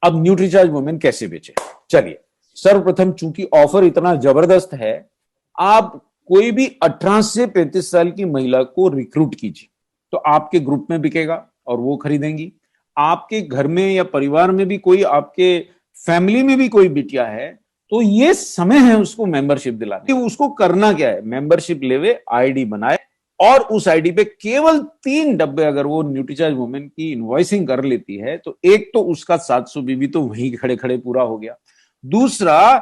अब Nutricharge women कैसे बेचे? चलिए, सर्वप्रथम चूंकि ऑफर इतना जबरदस्त है, आप कोई भी 18 से 35 साल की महिला को रिक्रूट कीजिए, तो आपके ग्रुप में बिकेगा और वो खरीदेंगी। आपके घर में या परिवार में भी कोई, आपके फैमिली में भी कोई बिटिया है, तो ये समय है उसको मेंबरशिप दिलाने। उसको करना क्या है, मेंबरशिप लेवे, आईडी बनाए, और उस आईडी पे केवल 3 डब्बे अगर वो न्यूट्रीचार्ज वुमेन की इनवॉइसिंग कर लेती है, तो एक तो उसका 700 बीबी तो वहीं खड़े खड़े पूरा हो गया। दूसरा,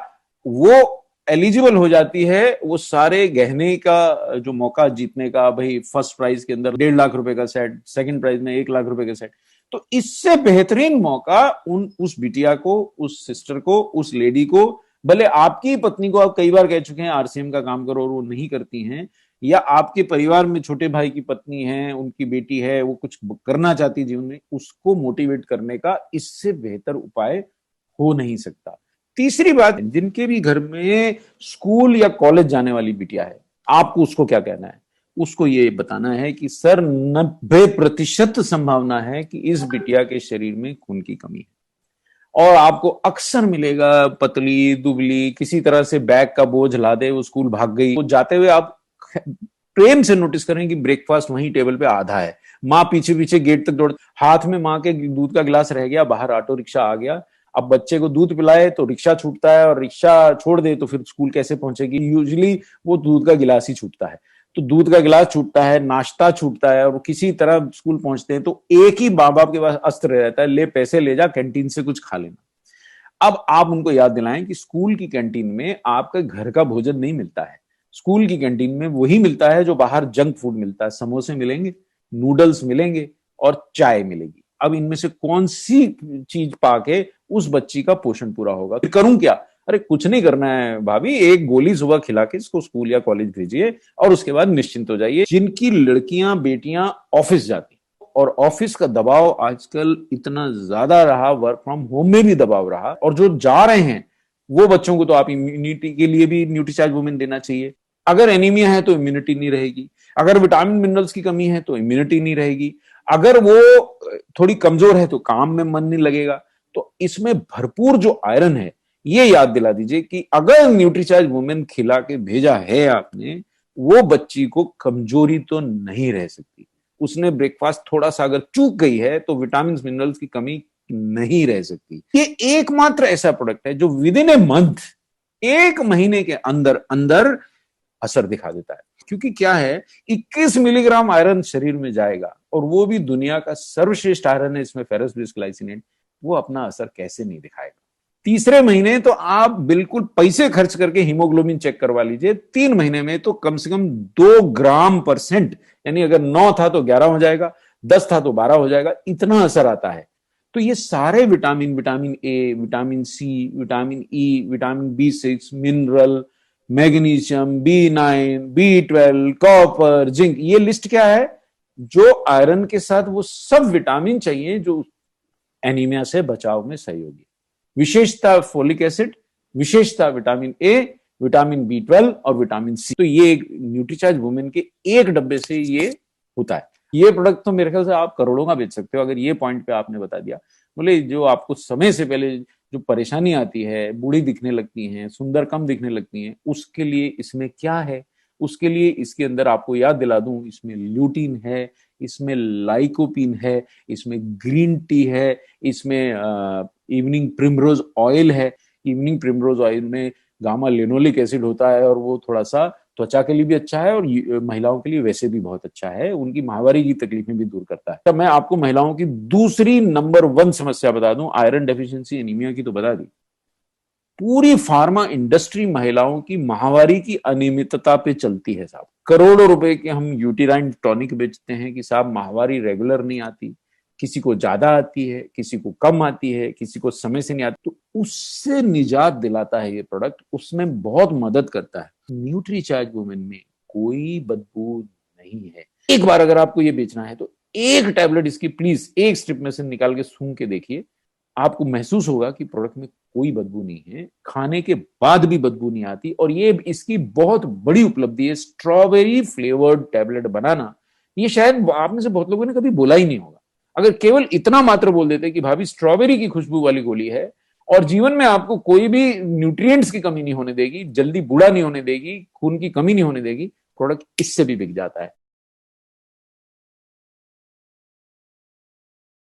वो एलिजिबल हो जाती है वो सारे गहने का जो मौका जीतने का, भाई फर्स्ट प्राइज के अंदर 1.5 लाख रुपए का सेट, सेकंड प्राइज में 1 लाख रुपए का सेट। तो इससे बेहतरीन मौका उस बिटिया को, उस सिस्टर को, उस लेडी को, भले आपकी पत्नी को आप कई बार कह चुके हैं आरसीएम का काम करो और वो नहीं करती हैं, या आपके परिवार में छोटे भाई की पत्नी है, उनकी बेटी है, वो कुछ करना चाहती जीवन में, उसको मोटिवेट करने का इससे बेहतर उपाय हो नहीं सकता। तीसरी बात, जिनके भी घर में स्कूल या कॉलेज जाने वाली बिटिया है, आपको उसको क्या कहना है? उसको ये बताना है कि सर 90% संभावना है कि इस बिटिया के शरीर में खून की कमी है। और आपको अक्सर मिलेगा पतली दुबली, किसी तरह से बैग का बोझ ला दे, वो स्कूल भाग गई, वो जाते हुए आप प्रेम से नोटिस करें कि ब्रेकफास्ट वहीं टेबल पे आधा है, माँ पीछे पीछे गेट तक दौड़, हाथ में माँ के दूध का गिलास रह गया, बाहर ऑटो रिक्शा आ गया। अब बच्चे को दूध पिलाए तो रिक्शा छूटता है, और रिक्शा छोड़ दे तो फिर स्कूल कैसे पहुंचेगी? यूजुअली वो दूध का गिलास ही छूटता है। तो दूध का गिलास छूटता है, नाश्ता छूटता है, और किसी तरह स्कूल पहुंचते हैं तो एक ही माँ बाप के पास अस्त्र रहता है, ले पैसे ले जा, कैंटीन से कुछ खा लेना। अब आप उनको याद दिलाएं कि स्कूल की कैंटीन में आपका घर का भोजन नहीं मिलता है, स्कूल की कैंटीन में वही मिलता है जो बाहर जंक फूड मिलता है। समोसे मिलेंगे, नूडल्स मिलेंगे और चाय मिलेगी। अब इनमें से कौन सी चीज पाके उस बच्ची का पोषण पूरा होगा? तो करूं क्या? अरे कुछ नहीं करना है भाभी, एक गोली सुबह खिला के इसको स्कूल या कॉलेज भेजिए और उसके बाद निश्चिंत हो जाइए। जिनकी लड़कियां बेटियां ऑफिस जाती, और ऑफिस का दबाव आजकल इतना ज्यादा रहा, वर्क फ्रॉम होम में भी दबाव रहा, और जो जा रहे हैं वो बच्चों को तो आप इम्यूनिटी के लिए भी न्यूट्रीचार्ज वुमेन देना चाहिए। अगर एनीमिया है तो इम्यूनिटी नहीं रहेगी, अगर विटामिन मिनरल्स की कमी है तो इम्यूनिटी नहीं रहेगी, अगर वो थोड़ी कमजोर है तो काम में मन नहीं लगेगा। तो इसमें भरपूर जो आयरन है, ये याद दिला दीजिए कि अगर न्यूट्रीचार्ज वुमेन खिला के भेजा है आपने, वो बच्ची को कमजोरी तो नहीं रह सकती। उसने ब्रेकफास्ट थोड़ा सा अगर चूक गई है तो विटामिन मिनरल्स की कमी नहीं रह सकती। ये एकमात्र ऐसा प्रोडक्ट है जो विद इन ए मंथ, 1 महीने के अंदर अंदर असर दिखा देता है। क्योंकि क्या है, 21 मिलीग्राम आयरन शरीर में जाएगा, और वो भी दुनिया का सर्वश्रेष्ठ आयरन है, इसमें फेरस ग्लाइसिनेट, वो अपना असर कैसे नहीं दिखाएगा? तीसरे महीने तो आप बिल्कुल पैसे खर्च करके हीमोग्लोबिन चेक करवा लीजिए, 3 महीने में तो कम से कम 2 ग्राम%, यानी अगर 9 था तो 11 हो जाएगा, 10 था तो 12 हो जाएगा, इतना असर आता है। तो ये सारे vitamin, vitamin A, vitamin C, vitamin E, vitamin B6, mineral, magnesium, B9, B12, copper, zinc, ये लिस्ट क्या है? जो आयरन के साथ वो सब विटामिन चाहिए जो एनीमिया से बचाव में सहयोगी। विशेषता फोलिक एसिड, विशेषता विटामिन ए, विटामिन B12 और विटामिन सी। तो ये न्यूट्रीचार्ज वुमेन के एक डब्बे से ये होता है। ये प्रोडक्ट तो मेरे ख्याल से आप करोड़ों का बेच सकते हो अगर ये पॉइंट पे आपने बता दिया। बोले जो आपको समय से पहले जो परेशानी आती है, बूढ़ी दिखने लगती हैं, सुंदर कम दिखने लगती हैं, उसके लिए इसमें क्या है? उसके लिए इसके अंदर आपको याद दिला दूं, इसमें ल्यूटीन है, इसमें लाइकोपिन है, इसमें ग्रीन टी है, इसमें इवनिंग प्रिमरोज ऑयल है। इवनिंग प्रिमरोज ऑयल में गामा लिनोलिक एसिड होता है, और वो थोड़ा सा त्वचा के लिए भी अच्छा है, और महिलाओं के लिए वैसे भी बहुत अच्छा है, उनकी माहवारी की तकलीफें भी दूर करता है। तो मैं आपको महिलाओं की दूसरी नंबर 1 समस्या बता दूं, आयरन डेफिशिएंसी एनीमिया की तो बता दी। पूरी फार्मा इंडस्ट्री महिलाओं की माहवारी की अनियमितता पे चलती है साहब। करोड़ों रुपए के हम यूटिराइन टॉनिक बेचते हैं कि साहब माहवारी रेगुलर नहीं आती, किसी को ज्यादा आती है, किसी को कम आती है, किसी को समय से नहीं आती। तो उससे निजात दिलाता है ये प्रोडक्ट, उसमें बहुत मदद करता है। न्यूट्रीचार्ज वुमेन में कोई बदबू नहीं है। एक बार अगर आपको ये बेचना है तो एक टैबलेट इसकी प्लीज एक स्ट्रिप में से निकाल के सूंघ के देखिए, आपको महसूस होगा कि प्रोडक्ट में कोई बदबू नहीं है, खाने के बाद भी बदबू नहीं आती। और ये इसकी बहुत बड़ी उपलब्धि है, स्ट्रॉबेरी फ्लेवर्ड टैबलेट बनाना। ये शायद आप में से बहुत लोगों ने कभी बोला ही नहीं होगा। अगर केवल इतना मात्र बोल देते कि भाभी स्ट्रॉबेरी की खुशबू वाली गोली है और जीवन में आपको कोई भी न्यूट्रिएंट्स की कमी नहीं होने देगी, जल्दी बूढ़ा नहीं होने देगी, खून की कमी नहीं होने देगी, प्रोडक्ट इससे भी बिक जाता है।